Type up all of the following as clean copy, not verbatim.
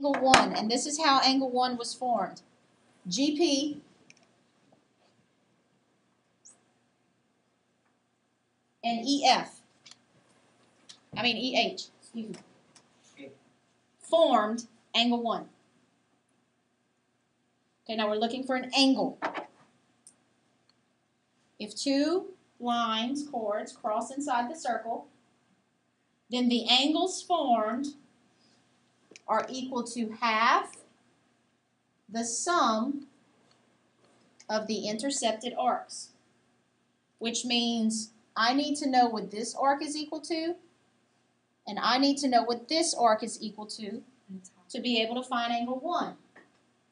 angle 1, and this is how angle 1 was formed. GP and EH, excuse me, formed angle 1. Okay, now we're looking for an angle. If two chords cross inside the circle, then the angles formed are equal to half the sum of the intercepted arcs, which means I need to know what this arc is equal to, and I need to know what this arc is equal to be able to find angle 1.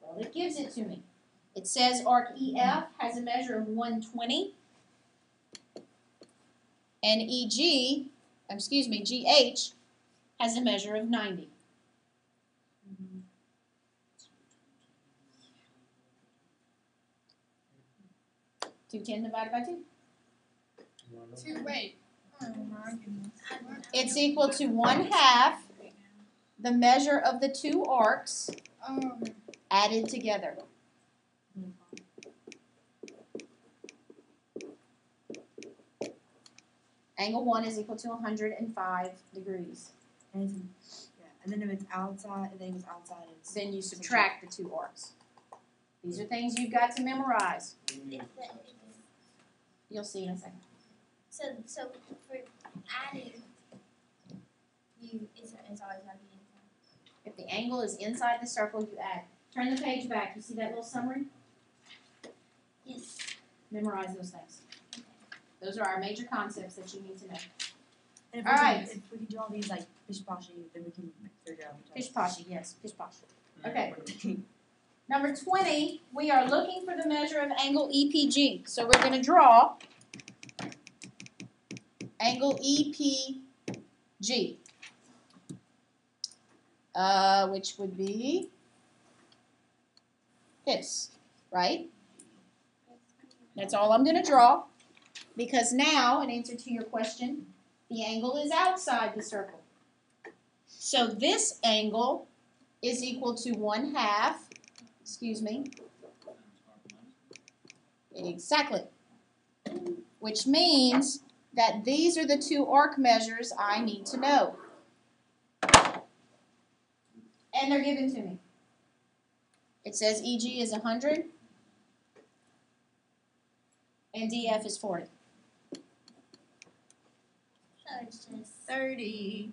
Well, it gives it to me. It says arc EF has a measure of 120, and GH has a measure of 90. 210 divided by 2? Wait. Oh my goodness. It's equal to 1/2 the measure of the two arcs added together. Angle 1 is equal to 105 degrees. And then if it's outside, Then you subtract the two arcs. These are things you've got to memorize. You'll see in a second. So for adding, it's always got to be inside. If the angle is inside the circle, you add. Turn the page back. You see that little summary? Yes. Memorize those things. Okay. Those are our major concepts that you need to know. And All right. If we can do all these like pish-poshy, then we can figure out the Pish-poshy, yes, pish-poshy. Okay. Number 20, we are looking for the measure of angle EPG. So we're going to draw angle EPG, which would be this, right? That's all I'm going to draw, because now, in answer to your question, the angle is outside the circle. So this angle is equal to 1/2, exactly, which means that these are the two arc measures I need to know. And they're given to me. It says EG is 100 and DF is 40. So it's just 30.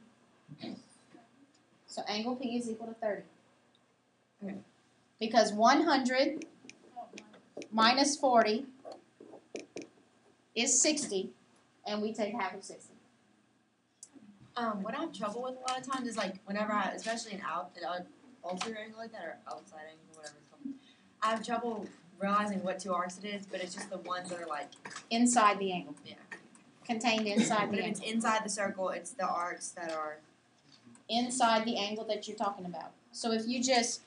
So angle P is equal to 30. Okay. Because 100 minus 40 is 60, and we take half of 60. What I have trouble with a lot of times is like whenever especially an ulterior angle like that or outside angle, whatever it's called, I have trouble realizing what two arcs it is, but it's just the ones that are like Inside the angle. Yeah. Contained inside But the if it's angle. inside the circle, it's the arcs that are Inside the angle that you're talking about. So if you just,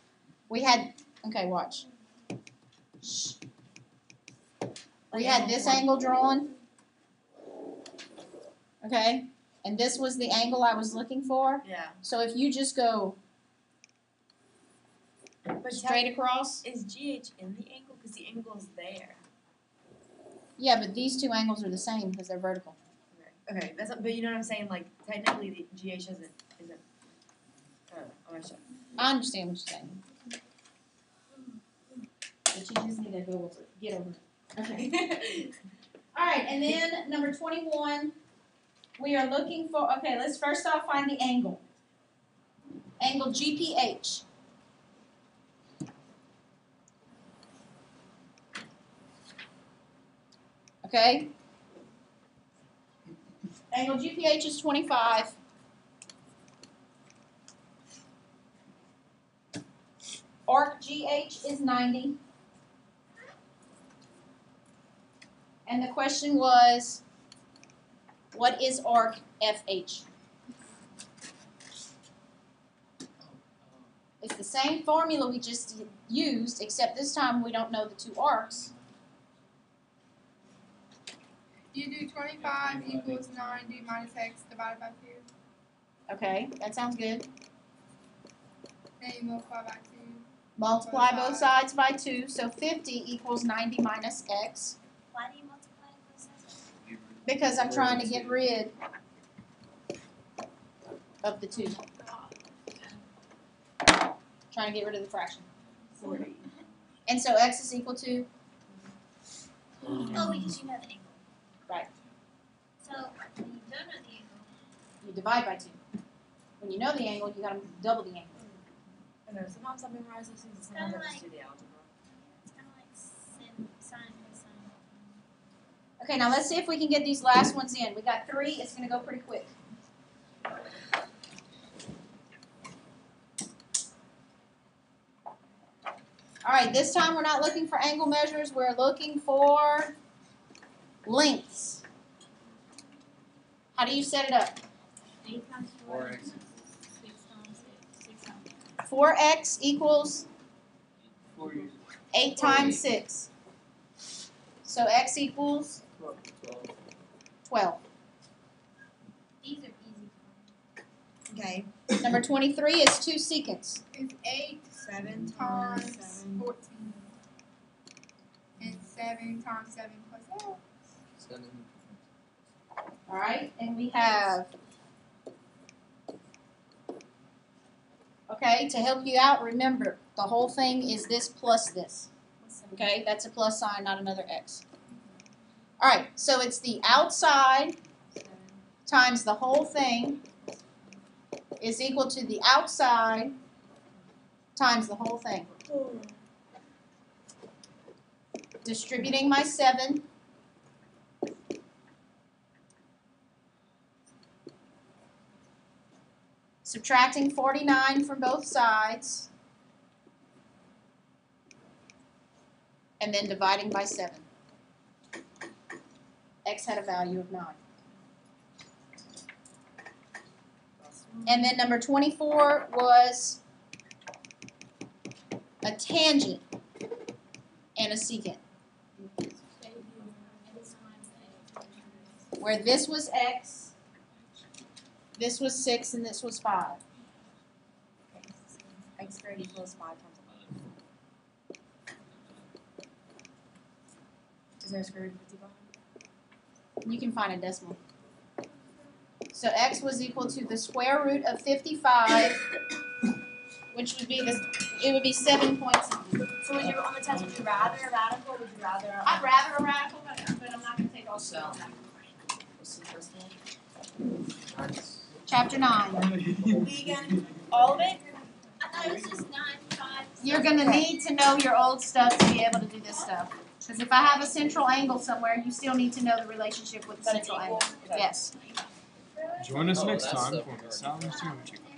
okay, watch. Shh. We had this angle drawn, okay? And this was the angle I was looking for. yeah. So if you just go But straight across, is GH in the angle? Because the angle's there. yeah, but these two angles are the same because they're vertical. Okay, but you know what I'm saying? Like technically, the GH isn't. I'm not sure. I understand what you're saying. But you just need to get over it. Okay. All right, and then number 21, we are looking for, okay, let's first off find the angle. Angle GPH. Okay? Angle GPH is 25. Arc GH is 90. And the question was, what is arc FH? It's the same formula we just used, except this time we don't know the two arcs. You do 25 equals 90 minus x divided by 2. Okay, that sounds good. Then you multiply by 2. Multiply both sides by 2, so 50 equals 90 minus x. Why do you multiply both sides? Because I'm trying to get rid of the 2. Trying to get rid of the fraction. 40. And so x is equal to, Oh, because you know the angle. Right. So when you don't know the angle, you divide by 2. When you know the angle, you gotta double the angle. I know, sometimes I memorize those things, and sometimes I just do the algebra. it's kind of like sine, cosine. Okay, now let's see if we can get these last ones in. We got 3, it's gonna go pretty quick. Alright, this time we're not looking for angle measures, we're looking for lengths. How do you set it up? 8 times 4x. 6 times 6 times 4x equals 8 times 6. So x equals 12. These are easy. Okay. Number 23 is 2 secants. It's 8 7 times times 7. 14. And 7 times 7 plus 8. Alright, and we have, okay, to help you out, remember, the whole thing is this plus this. Okay, that's a plus sign, not another x. Alright, so it's the outside times the whole thing is equal to the outside times the whole thing. Distributing my 7. Subtracting 49 from both sides. And then dividing by 7. X had a value of 9. And then number 24 was a tangent and a secant. Where this was x, this was 6, and this was 5. X squared equals 5 times 11. Is there a square root of 55? You can find a decimal. So x was equal to the square root of 55, which would be it would be 7 points. So would you, on the test, would you rather a radical or would you rather I'd rather a radical, but I'm not going to take all the So- stuff. What's the first one? Chapter 9. Me again? All of it? I thought it was just 9, 5. You're going to need to know your old stuff to be able to do this stuff. Because if I have a central angle somewhere, you still need to know the relationship with the That it's central equal? angle. Okay. Yes. Join us Oh, next that's time the for the part. Sound Geometry class.